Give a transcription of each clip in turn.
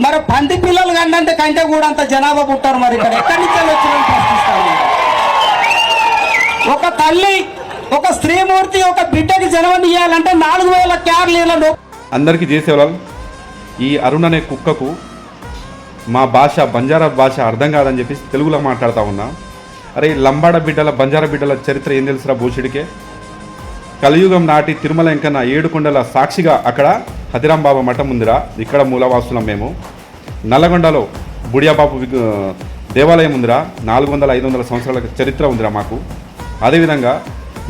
మరి పంది పిల్లలు కంటే కంటే కూడా అంత జనాభా పుట్టారు. మరి ఇక్కడ ఎక్కడి నుంచి వచ్చిన ప్రశ్నిస్తాను. ఒక తల్లి ఒక స్త్రీమూర్తి ఒక బిడ్డకి జన్మనియాలంటే 4000 క్యాలరీలను. అందరికీ చేసేవాళ్ళు. ఈ అరుణ్ అనే కుక్కకు మా భాష బంజారా భాష అర్థం కాదని చెప్పి తెలుగులో మాట్లాడుతూ ఉన్నా. అరే లంబాడ బిడ్డల బంజారా బిడ్డల చరిత్ర ఏం తెలుసురా భూషుడికే? కలియుగం నాటి తిరుమల వెంకన్న 7 కొండల సాక్షిగా అక్కడ హతిరాం బాబా మఠం ఉందిరా. ఇక్కడ మూలవాసులం మేము. నల్లగొండలో బుడియాబాబు దేవాలయం ఉందిరా. 400-500 సంవత్సరాల చరిత్ర ఉందిరా మాకు. అదేవిధంగా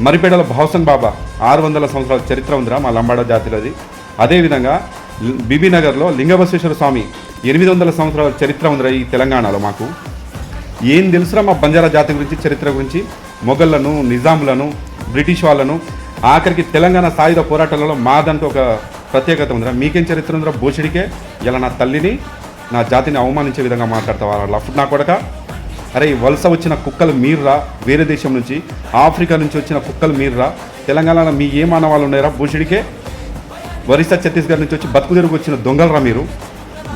మరిపేడలో భౌసన్ బాబా 600 సంవత్సరాల చరిత్ర ఉందిరా మా లంబాడ జాతిలోది. అదేవిధంగా బీబీనగర్లో లింగబసవేశ్వర స్వామి 800 సంవత్సరాల చరిత్ర ఉందిరా ఈ తెలంగాణలో మాకు. ఏం తెలుసురా మా బంజారా జాతి గురించి, చరిత్ర గురించి? మొఘళ్లను, నిజాములను, బ్రిటిష్ వాళ్ళను, ఆఖరికి తెలంగాణ సాయుధ పోరాటాలలో మాదంటూ ఒక ప్రత్యేకత ఉందిరా. మీకేం చరిత్ర ఉందిరా భూషుడికే? ఇలా నా తల్లిని నా జాతిని అవమానించే విధంగా మాట్లాడతావా లఫ్ట్ నా కొడక? అరే వలస వచ్చిన కుక్కలు మీరురా, వేరే దేశం నుంచి ఆఫ్రికా నుంచి వచ్చిన కుక్కలు మీరురా. తెలంగాణలో మీ ఏ మానవాళ్ళు ఉన్నారా భూషుడికే? ఒరిస్సా ఛత్తీస్గఢ్ నుంచి వచ్చి బతుకు తెరుగు వచ్చిన దొంగలరా మీరు.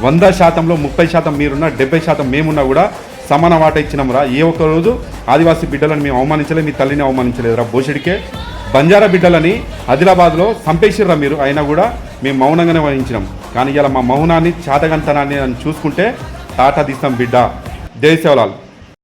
100%లో 30% మీరున్నా 70% మేమున్నా కూడా సమాన వాట ఇచ్చినాంరా. ఏ ఒక్క రోజు ఆదివాసీ బిడ్డలను మేము అవమానించలేదు, మీ తల్లిని అవమానించలేదురా భూషుడికే. బంజారా బిడ్డలని ఆదిలాబాద్లో చంపేసిర్రా మీరు. అయినా కూడా మేము మౌనంగానే వహించినాం. కానీ ఇలా మా మౌనాన్ని చాతగంతనాన్ని చూసుకుంటే టాటా తీస్తాం బిడ్డ. జై సేవలాల్.